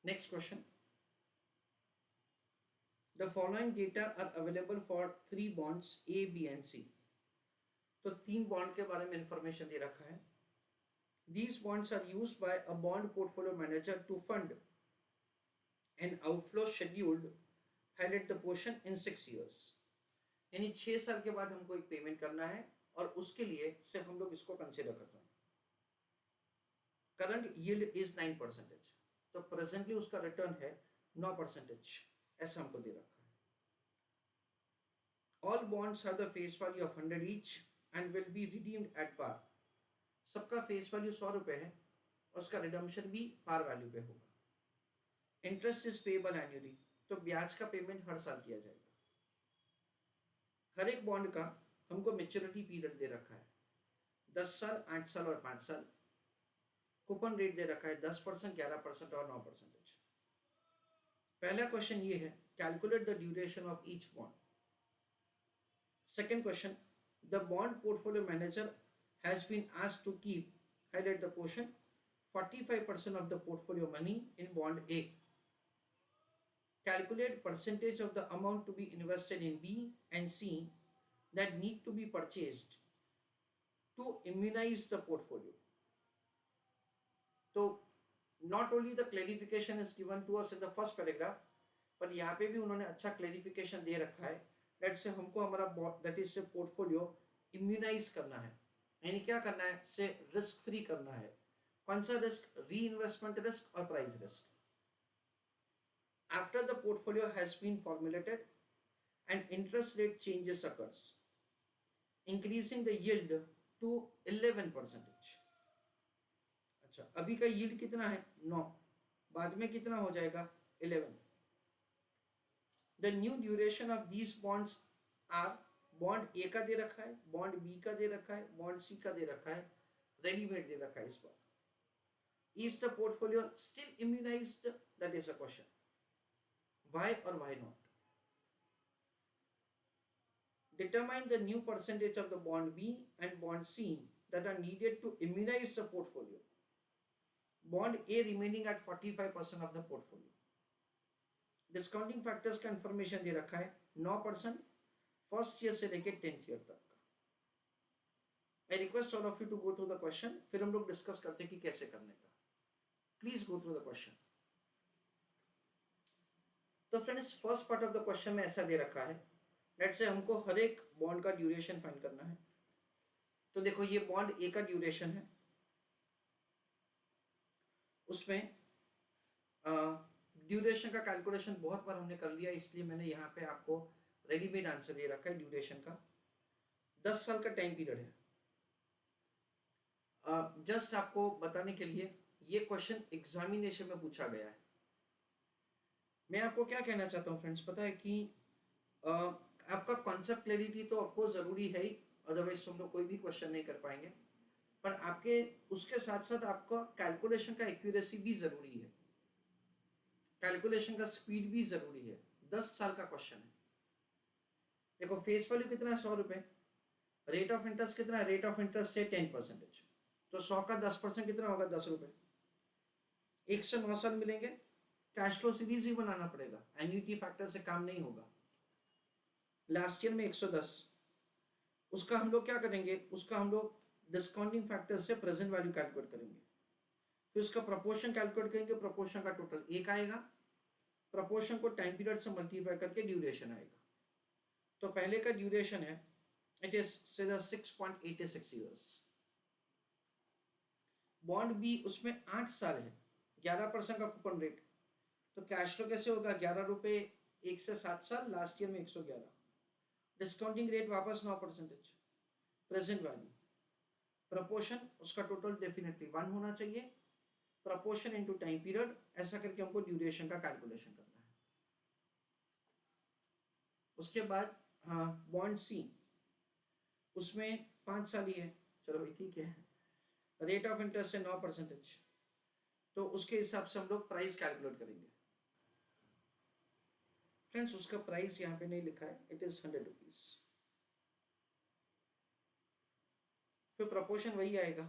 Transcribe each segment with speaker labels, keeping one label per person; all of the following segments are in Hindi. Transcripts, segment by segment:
Speaker 1: Next question, the following data are available for three bonds A B and C. तो तीन बॉन्ड के बारे में इंफॉर्मेशन दे रखा है। These bonds are use by a bond portfolio manager to fund an outflow scheduled highlight the portion in 6 years। यानी 6 साल के बाद हमको एक पेमेंट करना है और उसके लिए सिर्फ हम लोग इसको कंसिडर कर रहे हैं। करंट यील्ड इज 9%, तो प्रेजेंटली उसका रिटर्न है 9%, ऐसा हमको दे रखा है। All bonds have the face value of 100 each and will be redeemed at par. सबका फेस वैल्यू 100 रुपये है और उसका रिडम्पशन भी पार वैल्यू पे होगा। इंटरेस्ट इज पेएबल एन्युअली, तो ब्याज का पेमेंट हर साल किया जाएगा। हर एक बॉन्ड का हमको मेच्योरिटी पीरियड दे रखा है, 10 साल, 8 साल और 5 साल। कूपन रेट दे रखा है 10%, 11% और 9%। पहला क्वेश्चन ये है, calculate the duration of each bond. Second question, the bond portfolio manager has been asked to keep, highlight the portion, 45% of the portfolio money in bond A. Calculate percentage of the amount to be invested in B and C that need to be purchased to immunize the portfolio. तो not only the clarification is given to us in the first paragraph, पर यहाँ पे भी उन्होंने अच्छा क्लैरिफिकेशन दे रखा है। दैट से हमको हमारा दैट इज से पोर्टफोलियो इम्यूनाइज करना है, यानी क्या करना है, से रिस्क फ्री करना है। कौन सा रिस्क? री इन्वेस्टमेंट रिस्क और price risk. After the portfolio has been formulated and interest rate changes occurs, increasing the yield to 11%। अच्छा, अभी का यील्ड कितना है? 9, बाद में कितना हो जाएगा? 11। The new duration of these bonds are, bond A का दे रखा है, बॉन्ड बी का दे रखा है, बॉन्ड सी का दे रखा है, रेडीमेड दे रखा है इस बार। Is the portfolio still immunized? That is a question. Why or why not? Determine the new percentage of the bond B and bond C that are needed to immunize the portfolio. Bond A remaining at 45% of the portfolio. Discounting factors का इंफॉर्मेशन दे रखा है 9%, फर्स्ट ईयर से लेकर 10th ईयर तक का। I request all of you to go through the question, फिर हम लोग डिस्कस करते हैं कि कैसे करने का। Please go through the question. तो friends, first part of the question में ऐसा दे रखा है, लेट्स से हमको हर एक बॉन्ड का ड्यूरेशन फाइंड करना है। तो देखो, ये बॉन्ड ए का ड्यूरेशन है, उसमें ड्यूरेशन का कैलकुलेशन बहुत बार हमने कर लिया, इसलिए मैंने यहाँ पे आपको रेडीमेड आंसर दे रखा है। ड्यूरेशन का 10 साल का टाइम पीरियड है। जस्ट आपको बताने के लिए, ये क्वेश्चन एग्जामिनेशन में पूछा गया है। मैं आपको क्या कहना चाहता हूँ फ्रेंड्स, पता है कि आपका कॉन्सेप्ट क्लैरिटी तो ऑफकोर्स ज़रूरी है ही, अदरवाइज हम लोग कोई भी क्वेश्चन नहीं कर पाएंगे। पर आपके उसके साथ साथ आपका कैलकुलेशन का एक्यूरेसी भी ज़रूरी है, कैलकुलेशन का स्पीड भी ज़रूरी है। 10 साल का क्वेश्चन है। देखो, फेस वैल्यू कितना है? 100 रुपये। रेट ऑफ इंटरेस्ट कितना है? रेट ऑफ इंटरेस्ट है 10%, तो 100 का 10% कितना होगा? 10 रुपये। 109 साल मिलेंगे। कैश फ्लो सीरीज ही बनाना पड़ेगा, एन्युटी फैक्टर से काम नहीं होगा। लास्ट ईयर में 110, उसका हम लोग क्या करेंगे? उसका हम लोग डिस्काउंटिंग फैक्टर से प्रेजेंट वैल्यू कैलकुलेट करेंगे, फिर उसका प्रपोर्शन कैलकुलेट करेंगे। प्रपोर्शन का टोटल 1 आएगा, प्रपोर्शन को टाइम पीरियड से मल्टीप्लाई करके ड्यूरेशन आएगा। तो पहले का ड्यूरेशन है, it is 6.86 years. Bond B, उसमें 8 साल है, 11% का कूपन रेट। तो कैश फ्लो कैसे होगा? 11 रुपये 1 से 7 साल, लास्ट ईयर में 111। डिस्काउंटिंग रेट वापस 9%, प्रेजेंट वैल्यू। प्रपोर्शन उसका टोटल डेफिनेटली 1 होना चाहिए, प्रपोर्शन इनटू टाइम पीरियड, ऐसा करके हमको ड्यूरेशन का कैलकुलेशन करना है। उसके बाद हाँ, बॉन्ड सी, उसमें 5 साल ही है, चलो भाई ठीक है। रेट ऑफ इंटरेस्ट है 9%, तो उसके हिसाब से हम लोग प्राइस कैलकुलेट करेंगे। फ्रेंड्स, उसका प्राइस यहाँ पे नहीं लिखा है, इट इज 100 रुपीज। फिर प्रपोर्शन वही आएगा,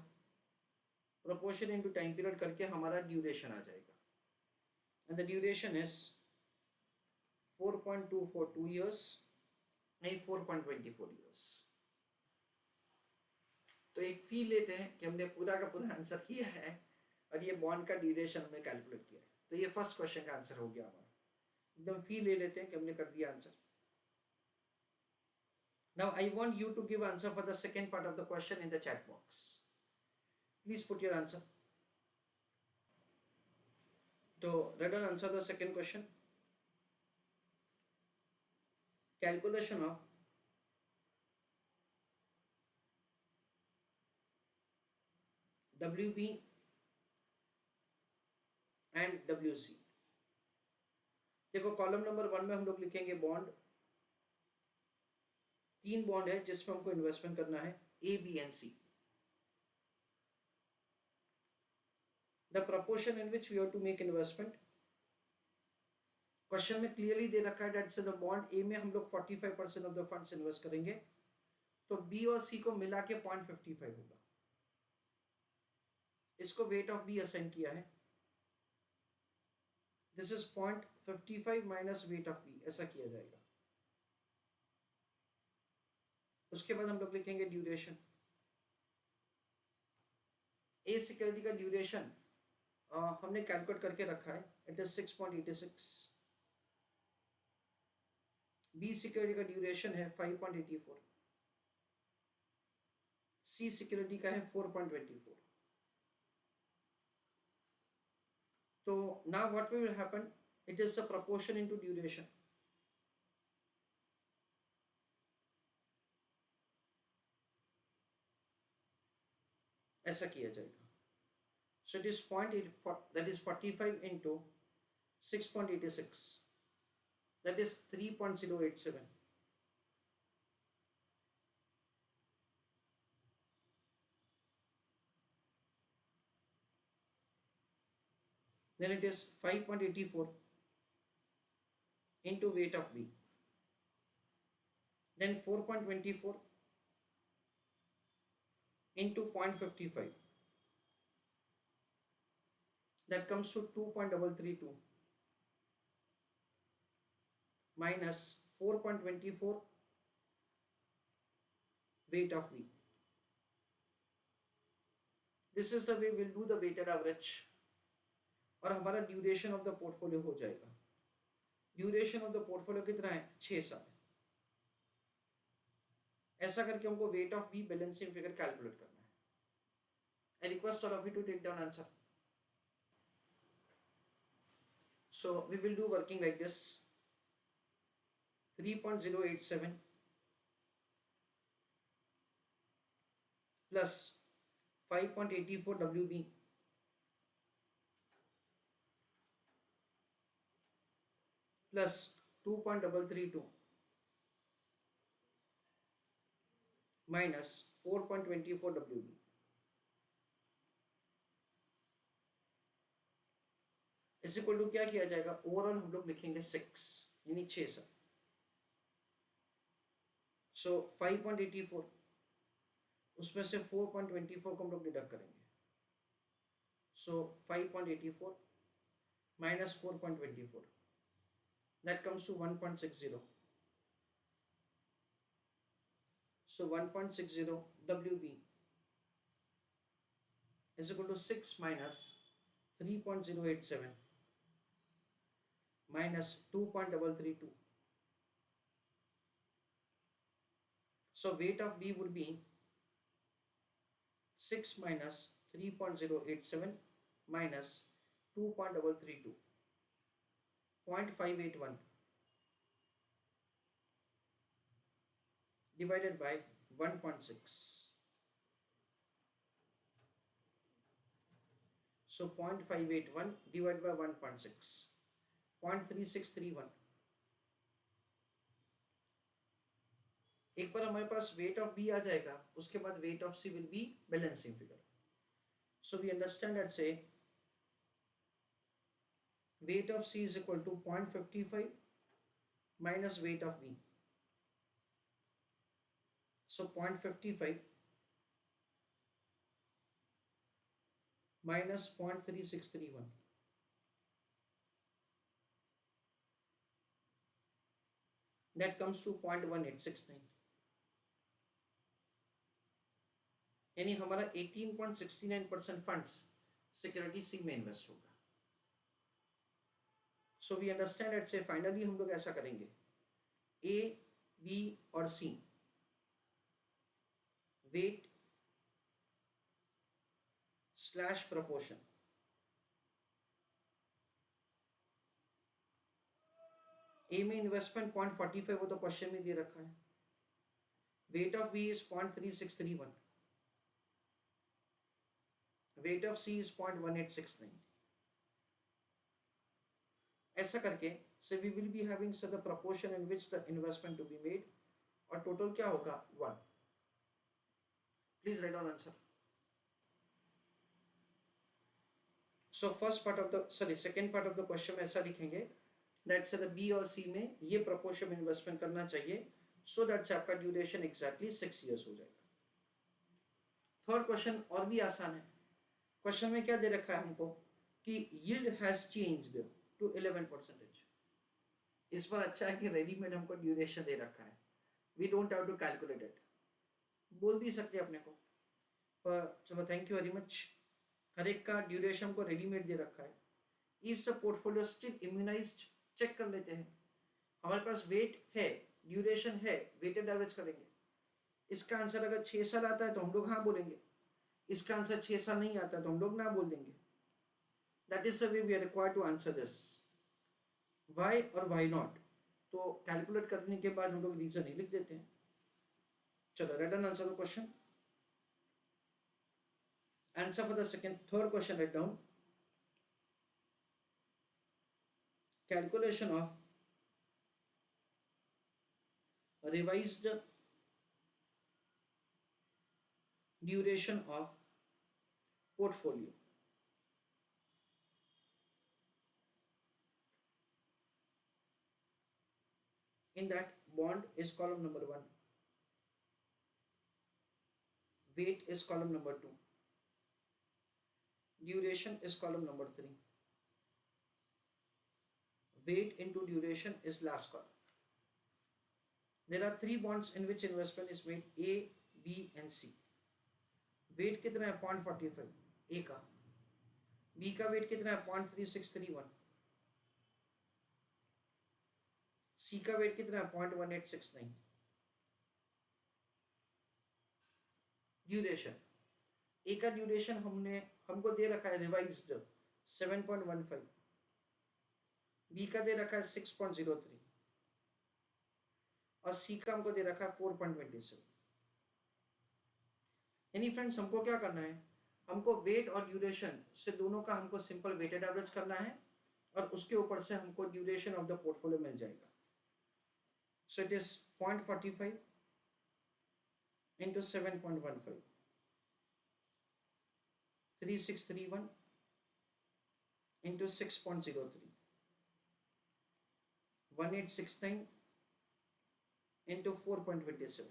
Speaker 1: प्रपोर्शन इनटू टाइम पीरियड करके हमारा ड्यूरेशन आ जाएगा। and the duration is 4.242 years and 4.24 years. तो एक फील लेते हैं कि हमने पूरा का पूरा आंसर किया है और ये बॉन्ड का ड्यूरेशन हमने कैलकुलेट किया है। तो ये फर्स्ट क्वेश्चन का आंसर हो गया हमारा। एकदम फील ले लेते हैं कि हमने कर दिया answer. Now I want you to give answer for the second part of the question in the chat box. Please put your answer. So let us answer the second question. Calculation of WB and WC. देखो कॉलम नंबर 1 में हम लोग लिखेंगे बॉन्ड, 3 बॉन्ड है जिसमें हमको इन्वेस्टमेंट करना है A, B and C. The proportion in which we have to make investment, question में क्लियरली दे रखा है दैट से द बॉन्ड ए में हम लोग 45% ऑफ द फंड्स इन्वेस्ट करेंगे, तो बी और सी को मिला के 0.55 होगा। इसको वेट ऑफ बी असाइन किया है, this is 0.55 minus weight of B, ऐसा किया जाएगा। उसके बाद हम लोग लिखेंगे ड्यूरेशन। ए सिक्योरिटी का ड्यूरेशन हमने कैलकुलेट करके रखा है, इट इज 6.86। बी सिक्योरिटी का ड्यूरेशन है 5.84। सी सिक्योरिटी का है 4.24। तो now what will happen, it is the proportion into duration. ऐसा किया जाएगा। So it is 0.84, that is 45 into 6.86, that is 3.087. Then it is 5.84 into weight of B, then 4.24 into 0.55, that comes to 2.332 minus 4.24 weight of B. This is the way we'll do the weighted average और हमारा ड्यूरेशन ऑफ द पोर्टफोलियो हो जाएगा। ड्यूरेशन ऑफ द पोर्टफोलियो कितना है, 6 साल। ऐसा करके हमको weight of B balancing figure calculate करना है। I request all of you to take down answer. So we will do working like this, 3.087 plus 5.84 WB plus 2.332 minus 4.24 WB is equal to क्या किया जाएगा, ओवरऑल हम लोग लिखेंगे 6 यानी 6 साल। सो 5.84 उसमें से 4.24 को हम लोग डिडक्ट करेंगे, सो 5.84 minus 4.24, that comes to 1.60. So 1.60 WB is equal to 6 minus 3.087 minus 2.332. So weight of B would be 6 minus 3.087 minus 2.332. 0.581 divided by 1.6. So 0.581 divided by 1.6, 0.3631. एक बार हमारे पास वेट ऑफ बी आ जाएगा, उसके बाद weight of C will be balancing figure. So we understand that से weight of C is equal to 0.55 minus weight of B. So 0.55 minus 0.3631. That comes to 0.1869, यानी हमारा 18.69% फंड्स सिक्योरिटी सी में इन्वेस्ट होगा। सो वी अंडरस्टैंड एट से फाइनली हम लोग ऐसा करेंगे, ए बी और सी वेट स्लैश प्रपोर्शन, ए में इन्वेस्टमेंट 0.45 वो तो क्वेश्चन में दे रखा है, weight of B is 0.3631, weight of C is 0.1869। ऐसा करके से we will be having such the proportion in which the investment to be made, और टोटल क्या होगा 1। Please write down answer. So first part of the second part of the question में ऐसा लिखेंगे दैट से द बी और सी में ये प्रपोर्शन में इन्वेस्टमेंट करना चाहिए सो दैट से आपका ड्यूरेशन एग्जैक्टली 6 ईयर्स हो जाएगा। थर्ड क्वेश्चन और भी आसान है। क्वेश्चन में क्या दे रखा है हमको कि यील्ड हैज चेंज्ड टू 11%। इस पर अच्छा है कि रेडीमेड हमको ड्यूरेशन दे रखा है, we don't have to calculate it, बोल भी सकते हैं अपने को, पर चलो थैंक यू वेरी मच। हर एक का ड्यूरेशन को रेडीमेड दे रखा है। इस पोर्टफोलियो स्टिल इम्यूनाइज्ड, चेक कर लेते हैं। हमारे पास वेट है, ड्यूरेशन है, वेटेड एवरेज करेंगे। इसका आंसर अगर 6 साल आता है तो हम लोग हाँ बोलेंगे, इसका आंसर 6 साल नहीं आता तो हम लोग ना बोल देंगे। That is the way we are required to answer this. Why और वाई नॉट तो कैलकुलेट करने के बाद हम लोग रीजन ही लिख देते हैं। चलो right down answer the question. Answer for the third question, write down. Calculation of revised duration of portfolio. In that, bond is column number 1, weight is column number 2, duration is column number 3, weight into duration is last column. There are 3 bonds in which investment is made, A, B and C. Weight कितना है 0.45 ए का, बी का वेट कितना है 0.3631, सी का वेट कितना है 0.1869। ड्यूरेशन, ए का ड्यूरेशन हमको दे रखा है रिवाइज्ड 7.15, बी का दे रखा है 6.03 और सी का हमको दे रखा है 4.27। यानी फ्रेंड्स हमको क्या करना है, हमको वेट और ड्यूरेशन से दोनों का हमको सिंपल वेटेड एवरेज करना है और उसके ऊपर से हमको ड्यूरेशन ऑफ द पोर्टफोलियो मिल जाएगा। So it is 0.45 into 7.15, 3631 into 6.03, 1869 into 4.27।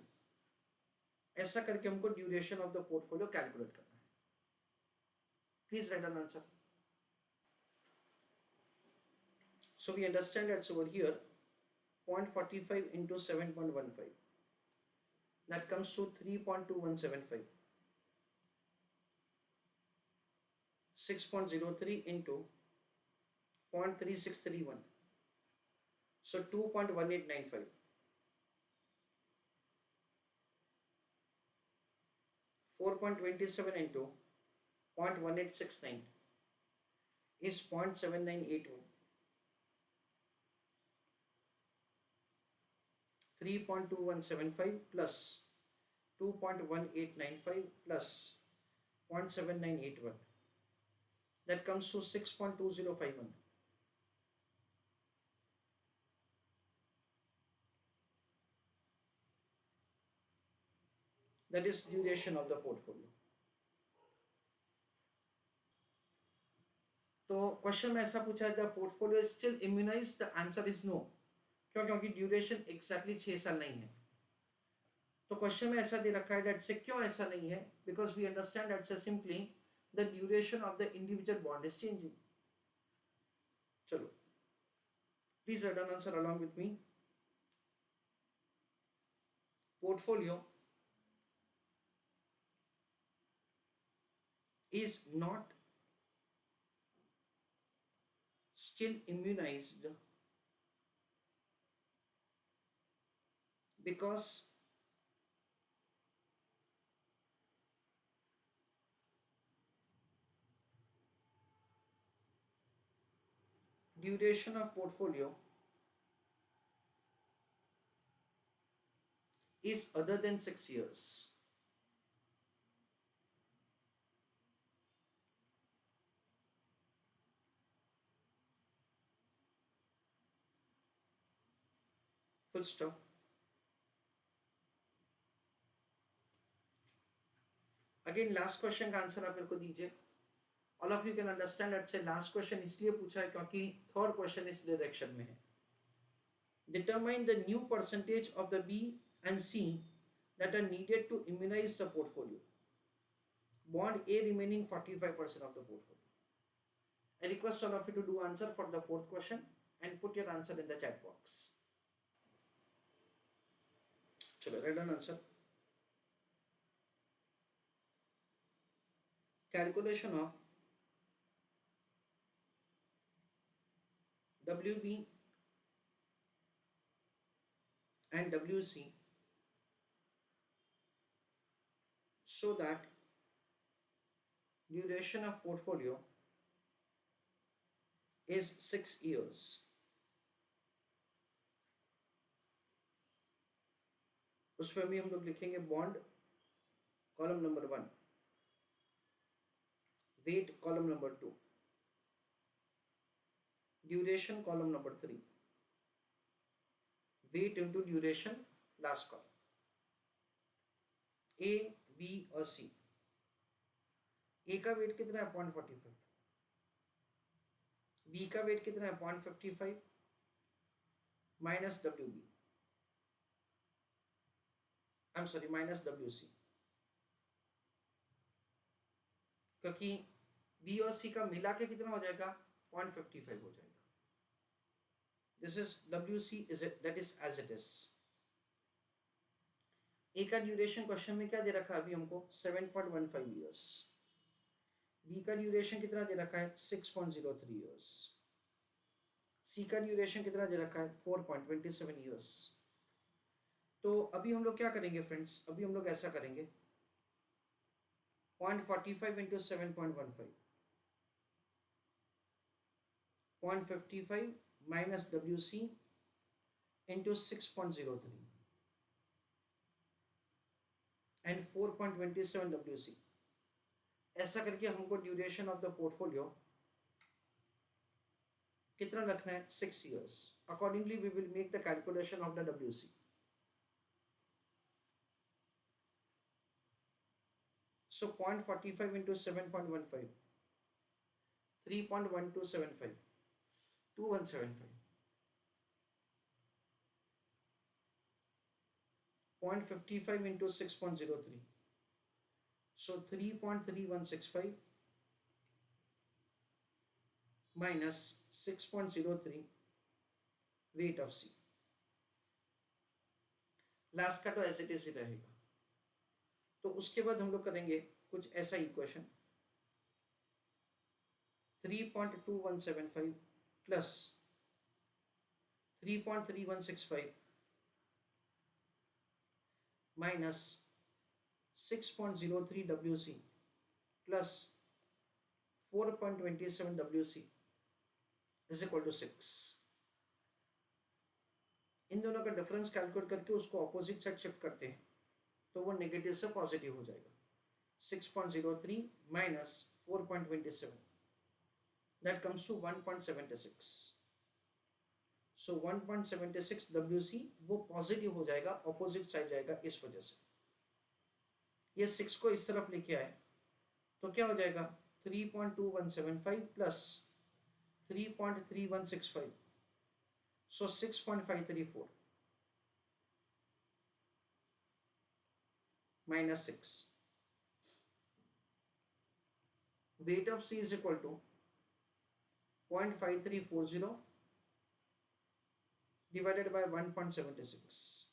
Speaker 1: ऐसा करके हमको duration of the portfolio calculate करना है। Please write an answer. So we understand that's over here 0.45 into 7.15, that comes to 3.2175, 6.03 into 0.3631, so 2.1895, 4.27 into 0.1869 is 0.7981, 3.2175 plus 2.1895 plus 0.7981, that comes to 6.2051. That is duration of the portfolio. तो क्वेश्चन में ऐसा पूछा है the portfolio is still immunised, the answer is no. क्यों? क्योंकि ड्यूरेशन एग्जैक्टली 6 साल नहीं है। तो क्वेश्चन में ऐसा दे रखा है दैट से क्यों ऐसा नहीं है, बिकॉज वी अंडरस्टैंड दैट से simply the duration of the individual bond is changing. चलो please write down answer along with me. portfolio is not still immunized because duration of portfolio is other than 6 years. Full stop. Again last question का आंसर आप मेरे को दीजिए. All of you can understand that से लास्ट क्वेश्चन इसलिए पूछा है क्योंकि थर्ड क्वेश्चन इस डायरेक्शन में है. Determine the new percentage of the B and C that are needed to immunize the portfolio. Bond A remaining 45% of the portfolio. I request all of you to do answer for the fourth question and put your answer in the chat box. चलो write down answer. Calculation of WB and WC so that duration of portfolio is 6 years. उसमें भी हम लोग लिखेंगे bond column number 1, weight column number 2, duration column number 3, weight into duration last column. A B और सी. ए का वेट कितना है 0.45, बी का वेट कितना है 0.55 minus W B, I am sorry minus W C, क्योंकि बी और सी का मिला के कितना हो जाएगा 0.55 हो जाएगा. This is W C is that is as it is. A का ड्यूरेशन क्वेश्चन में क्या दे रखा है अभी हमको 7.15 ईयर्स. बी का ड्यूरेशन कितना दे रखा है 6.03 ईयर्स. सी का ड्यूरेशन कितना दे रखा है 4.27 ईयर्स. तो अभी हम लोग क्या करेंगे फ्रेंड्स, अभी हम लोग ऐसा करेंगे 0.45 into 7.15, 0.55 minus W C into 6.03 and 4.27 WC. ऐसा करके हमको ड्यूरेशन ऑफ द पोर्टफोलियो कितना रखना है 6 years. Accordingly we will make the calculation of the WC. So 0.45 into 7.15, 3.1275, 2175, 0.55 into 6.03, so 3.3165 minus 6.03 weight of C. Last का तो एज इट इज ही रहेगा. तो उसके बाद हम लोग करेंगे कुछ ऐसा equation 3.2175 plus 3.3165 minus 6.03 WC plus 4.27 WC is equal to 6. इन दोनों का डिफरेंस कैलकुलेट करके उसको ऑपोजिट साइड शिफ्ट करते हैं तो वो नेगेटिव से पॉजिटिव हो जाएगा. 6.03 minus 4.27 that comes to 1.76. So 1.76 WC वो पॉजिटिव हो जाएगा, ऑपोजिट साइड जाएगा. इस वजह से ये 6 को इस तरफ लेके आए तो क्या हो जाएगा 3.2175 plus 3.3165, so 6.534 minus 6. Weight of C is equal to 0.5340 divided by 1.76.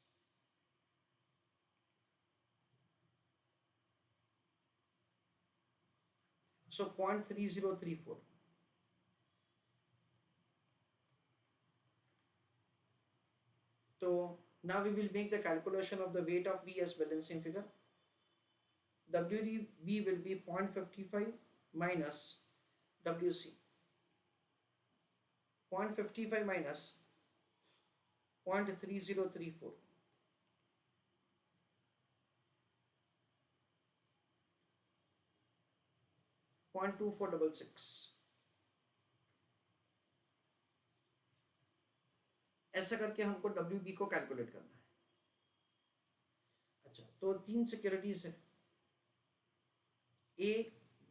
Speaker 1: So 0.3034. So now we will make the calculation of the weight of B as balancing figure. WB will be 0.55 minus WC. 0.55 minus 0.3034. 0.2466. ऐसा करके हमको WB को कैलकुलेट करना है। अच्छा, तो 3 सिक्योरिटीज है, A,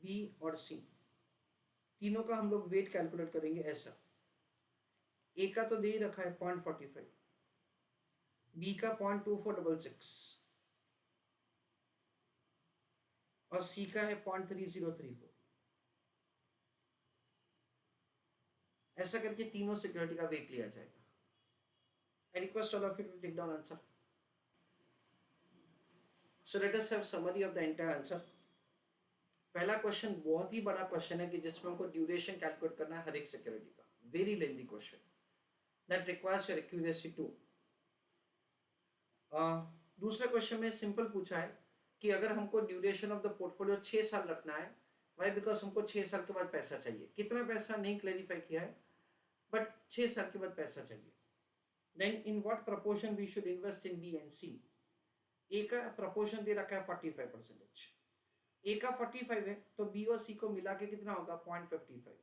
Speaker 1: B और C। तीनों का हम लोग वेट कैलकुलेट करेंगे ऐसा। A का तो दे ही रखा है 0.45, B का 0.2466 और C का है 0.3034। ऐसा करके तीनों सिक्योरिटी का वेट लिया जाएगा। I request all of you to take down answer. So let us have summary of the entire answer. पहला क्वेश्चन बहुत ही बड़ा क्वेश्चन है कि जिसमें हमको ड्यूरेशन कैलकुलेट करना है हर एक सिक्योरिटी का। Very lengthy question that requires your accuracy too. दूसरा क्वेश्चन में सिंपल पूछा है कि अगर हमको ड्यूरेशन ऑफ द पोर्टफोलियो 6 साल रखना है, वाई बिकॉज हमको 6 साल के बाद पैसा चाहिए। कितना पैसा नहीं क्लैरिफाई किया है, बट 6 साल के बाद पैसा चाहिए। Then in what proportion we should invest in B and C. A का प्रपोर्शन दे रखा है 45%, ए का 45 है तो बी और सी को मिला के कितना होगा 0.55।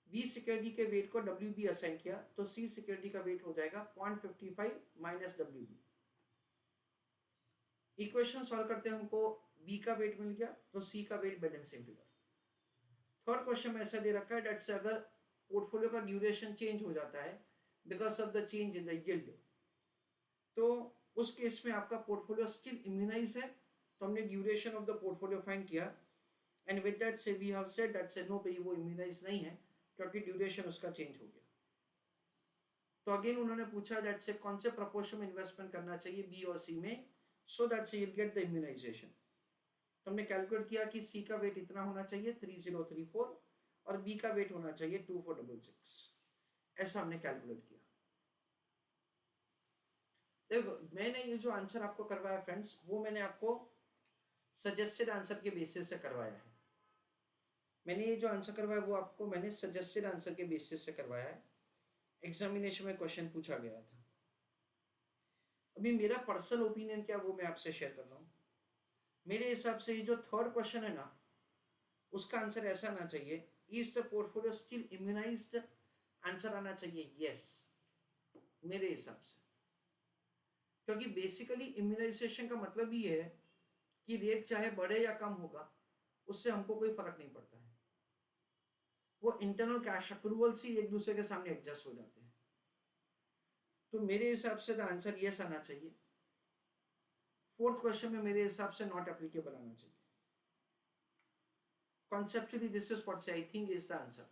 Speaker 1: बी सिक्योरिटी के वेट को डब्ल्यू बी असाइन किया तो सी सिक्योरिटी का वेट हो जाएगा 0.55 minus W B. Equation solve करते हैं, हमको बी का वेट मिल गया तो सी का weight balancing figure. Third question में ऐसा दे रखा है डेट से अगर पोर्टफोलियो का ड्यूरेशन चेंज हो जाता है because of the change in the yield, तो उस केस में आपका पोर्टफोलियो स्टिल इम्यूनाइज है, तो हमने duration of the portfolio find किया एंड विद दैट से वी हैव सेड दैट से नो भाई वो इम्यूनाइज नहीं है क्योंकि ड्यूरेशन उसका चेंज हो गया। तो अगेन उन्होंने पूछा दैट से कौन से प्रपोर्शन में इन्वेस्टमेंट करना चाहिए बी और सी में सो दैट से you'll get the immunization। तो हमने कैलकुलेट किया कि सी का वेट इतना होना चाहिए 3034 और बी का वेट होना चाहिए 2466। ऐसा हमने कैलकुलेट किया। देखो मैंने ये जो आंसर आपको करवाया फ्रेंड्स, वो मैंने आपको सजेस्टेड आंसर के बेसिस से करवाया है। मैंने ये जो आंसर करवाया वो आपको मैंने सजेस्टेड आंसर के बेसिस से करवाया है। एग्जामिनेशन में क्वेश्चन पूछा गया था। अभी मेरा पर्सनल ओपिनियन क्या वो मैं आपसे शेयर कर रहा हूँ। मेरे हिसाब से ये जो थर्ड क्वेश्चन है ना, उसका आंसर ऐसा आना चाहिए, is the portfolio still immunised, answer आना चाहिए यस मेरे हिसाब से। क्योंकि बेसिकली इम्यूनाइजेशन का मतलब ही है कि रेट चाहे बढ़े या कम होगा उससे हमको कोई फर्क नहीं पड़ता है, वो इंटरनल कैश अप्रूवल से एक दूसरे के सामने एडजस्ट हो जाते हैं। तो मेरे हिसाब से द आंसर यस आना चाहिए। फोर्थ क्वेश्चन में मेरे हिसाब से नॉट एप्लीकेबल आना चाहिए। Conceptually this is what I think is the answer.